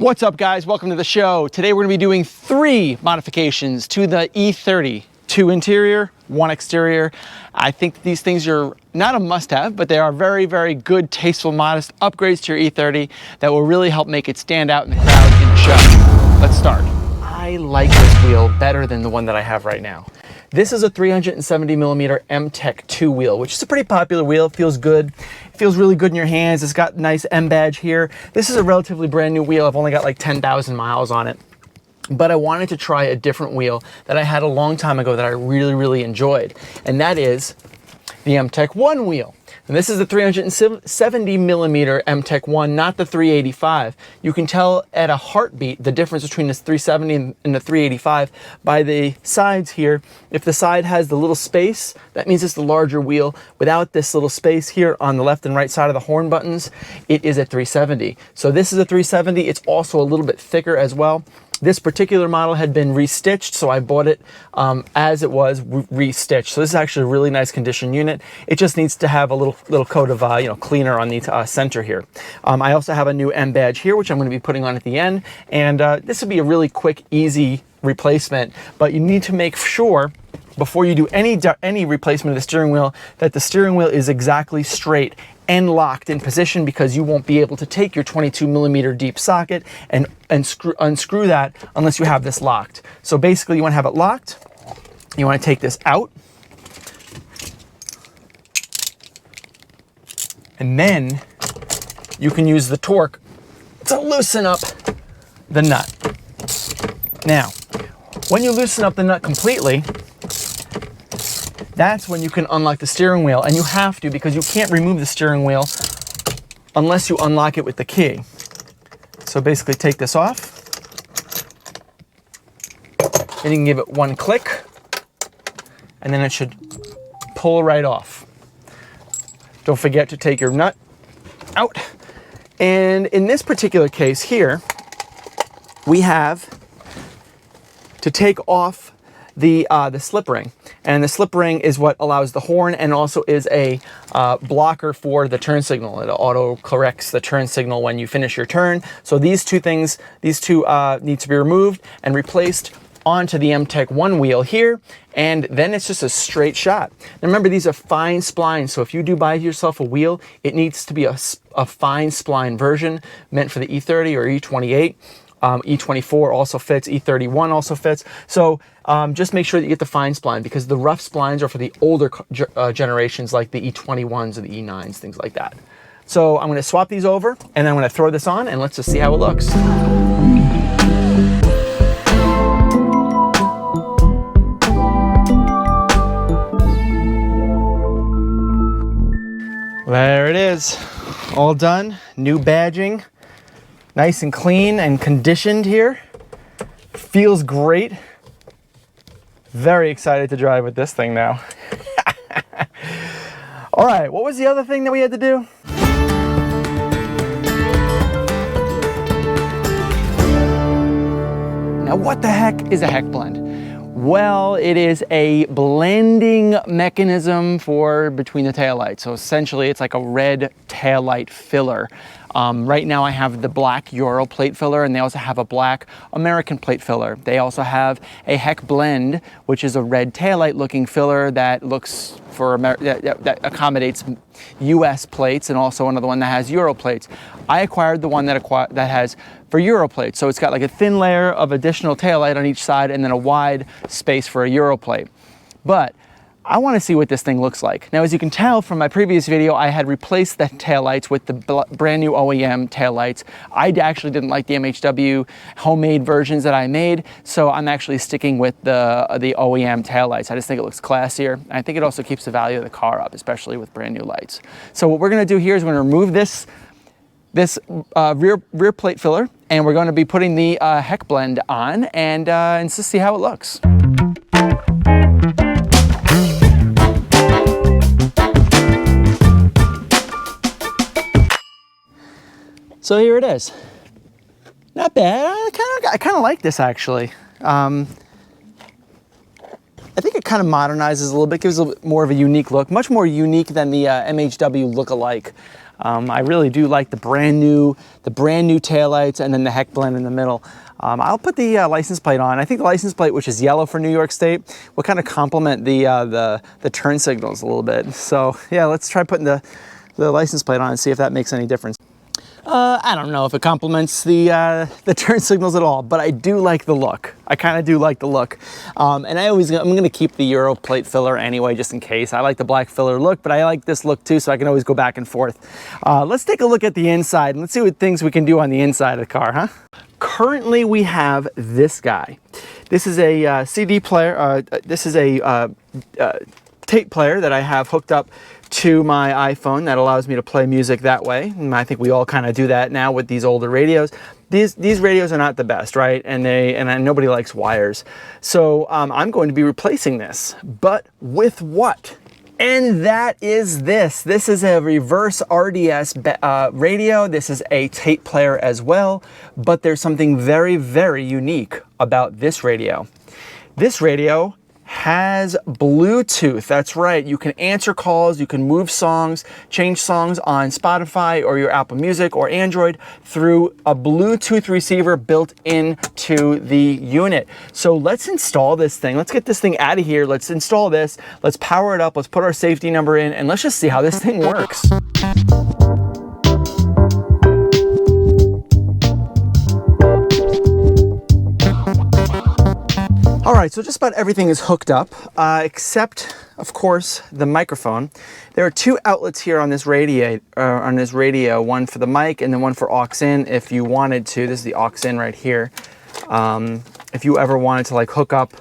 What's up, guys? Welcome to the show. Today we're going to be doing 3 modifications to the E30. 2 interior, 1 exterior. I think these things are not a must-have, but they are very, very good, tasteful, modest upgrades to your E30 that will really help make it stand out in the crowd in the show. Let's start. I like this wheel better than the one that I have right now. This is a 370mm M-Tech 2 wheel, which is a pretty popular wheel. It feels good. It feels really good in your hands. It's got a nice M badge here. This is a relatively brand new wheel. I've only got like 10,000 miles on it. But I wanted to try a different wheel that I had a long time ago that I really, really enjoyed. And that is the M-Tech 1 wheel. And this is the 370mm M-Tech 1, not the 385. You can tell at a heartbeat the difference between this 370 and the 385 by the sides here. If the side has the little space, that means it's the larger wheel. Without this little space here on the left and right side of the horn buttons, it is a 370. So this is a 370. It's also a little bit thicker as well. This particular model had been restitched, so I bought it as it was restitched. So this is actually a really nice condition unit. It just needs to have a little coat of cleaner on the center here. I also have a new M badge here, which I'm going to be putting on at the end, and this would be a really quick, easy replacement. But you need to make sure before you do any replacement of the steering wheel that the steering wheel is exactly straight and locked in position, because you won't be able to take your 22mm deep socket and unscrew that unless you have this locked. So basically you want to have it locked. You want to take this out, and then you can use the torque to loosen up the nut. Now, when you loosen up the nut completely, that's when you can unlock the steering wheel, and you have to, because you can't remove the steering wheel unless you unlock it with the key. So basically take this off, and you can give it 1 click, and then it should pull right off. Don't forget to take your nut out. And in this particular case here, we have to take off the slip ring. And the slip ring is what allows the horn, and also is a blocker for the turn signal. It auto corrects the turn signal when you finish your turn. So these two things, need to be removed and replaced onto the M-Tech 1 wheel here, and then it's just a straight shot. Now remember, these are fine splines, so if you do buy yourself a wheel, it needs to be a fine spline version meant for the E30 or E28. E24 also fits, E31 also fits. So just make sure that you get the fine spline, because the rough splines are for the older generations like the E21s or the E9s, things like that. So I'm going to swap these over, and then I'm going to throw this on, and let's just see how it looks. There it is, all done, new badging. Nice and clean and conditioned here. Feels great. Very excited to drive with this thing now. All right, what was the other thing that we had to do? Now, what the heck is a heck blend? Well, it is a blending mechanism for between the taillights. So essentially it's like a red taillight filler. Right now I have the black Euro plate filler, and they also have a black American plate filler. They also have a heck blend, which is a red taillight looking filler that looks for that accommodates US plates, and also another one that has Euro plates. I acquired the one that has for Euro plates. So it's got like a thin layer of additional taillight on each side, and then a wide space for a Euro plate. But I want to see what this thing looks like. Now, as you can tell from my previous video, I had replaced the taillights with the brand new OEM taillights. I actually didn't like the MHW homemade versions that I made, so I'm actually sticking with the OEM taillights. I just think it looks classier. I think it also keeps the value of the car up, especially with brand new lights. So what we're going to do here is we're going to remove this rear plate filler, and we're going to be putting the heck blend on, and just see how it looks. So here it is. Not bad. I kind of like this, actually. I think it kind of modernizes a little bit, gives a little bit more of a unique look, much more unique than the MHW lookalike. I really do like the brand new taillights and then the heck blend in the middle. I'll put the license plate on. I think the license plate, which is yellow for New York State, will kind of complement the turn signals a little bit. So yeah, let's try putting the license plate on and see if that makes any difference. I don't know if it complements the turn signals at all, but I do like the look. I kind of do like the look. And I'm going to keep the Euro plate filler anyway, just in case. I like the black filler look, but I like this look too, so I can always go back and forth. Let's take a look at the inside and let's see what things we can do on the inside of the car, huh? Currently, we have this guy. This is a CD player. This is a tape player that I have hooked up to my iPhone that allows me to play music that way. And I think we all kind of do that now with these older radios. These radios are not the best, right? And nobody likes wires. So I'm going to be replacing this, but with what? And that is this. This is a reverse RDS radio. This is a tape player as well, but there's something very, very unique about this radio. This radio has Bluetooth. That's right. You can answer calls, you can move songs, change songs on Spotify or your Apple Music or Android through a Bluetooth receiver built into the unit. So let's install this thing. Let's get this thing out of here. Let's install this. Let's power it up. Let's put our safety number in and let's just see how this thing works. All right, so just about everything is hooked up, except, of course, the microphone. There are two outlets here on this radio, one for the mic and then one for aux in if you wanted to. This is the aux in right here. If you ever wanted to like hook up,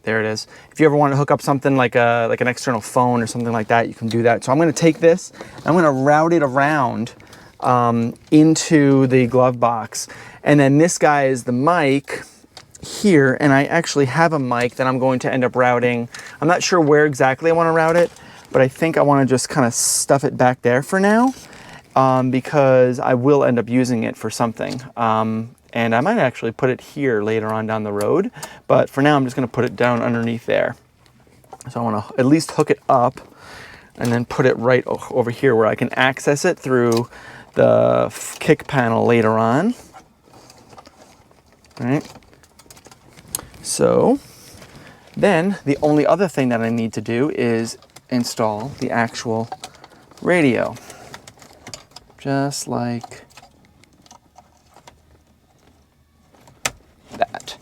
there it is. If you ever want to hook up something like an external phone or something like that, you can do that. So I'm going to take this, I'm going to route it around into the glove box. And then this guy is the mic here, and I actually have a mic that I'm going to end up routing. I'm not sure where exactly I want to route it, but I think I want to just kind of stuff it back there for now because I will end up using it for something. And I might actually put it here later on down the road, but for now I'm just going to put it down underneath there. So I want to at least hook it up and then put it right over here where I can access it through the kick panel later on. All right. So then the only other thing that I need to do is install the actual radio. Just like that.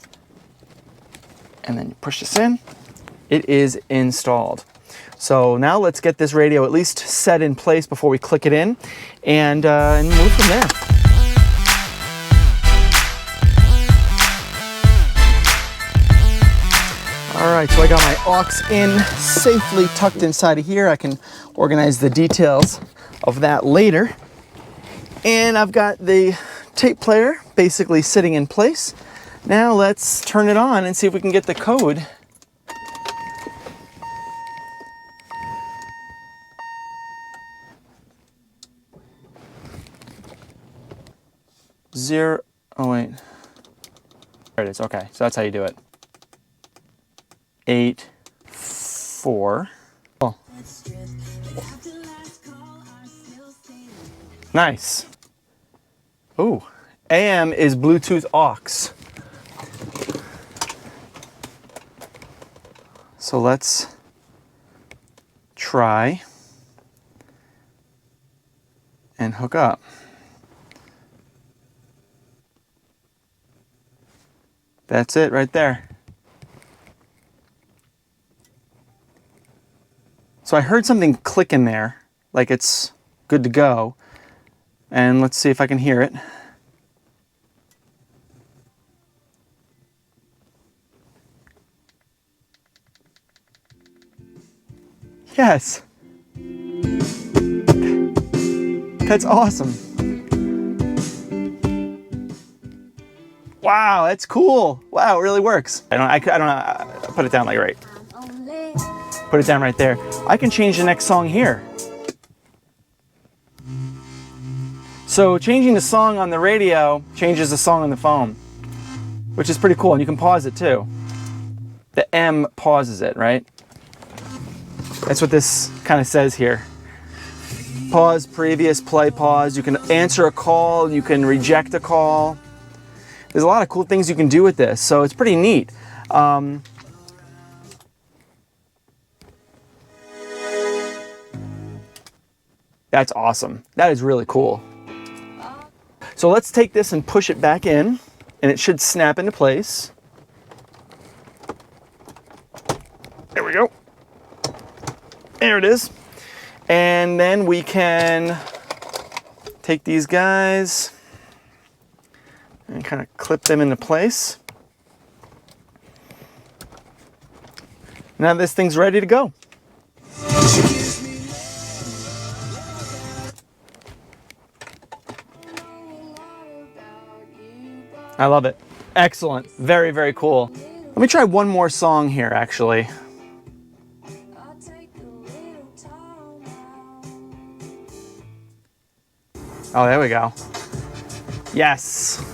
And then you push this in, it is installed. So now let's get this radio at least set in place before we click it in and move from there. All right, so I got my aux in safely tucked inside of here. I can organize the details of that later. And I've got the tape player basically sitting in place. Now let's turn it on and see if we can get the code. Oh wait. There it is, okay, so that's how you do it. 8, 4. Oh. Nice. Ooh, AM is Bluetooth aux. So let's try and hook up. That's it right there. So I heard something click in there, like it's good to go. And let's see if I can hear it. Yes. That's awesome. Wow, that's cool. Wow, it really works. I don't know, put it down like right. Put it down right there. I can change the next song here. So changing the song on the radio changes the song on the phone, which is pretty cool, and you can pause it too. The M pauses it, right? That's what this kind of says here. Pause, previous, play, pause. You can answer a call, you can reject a call. There's a lot of cool things you can do with this, so it's pretty neat. That's awesome. That is really cool. So let's take this and push it back in, and it should snap into place. There we go. There it is. And then we can take these guys and kind of clip them into place. Now this thing's ready to go. I love it. Excellent. Very, very cool. Let me try one more song here, actually. Oh, there we go. Yes.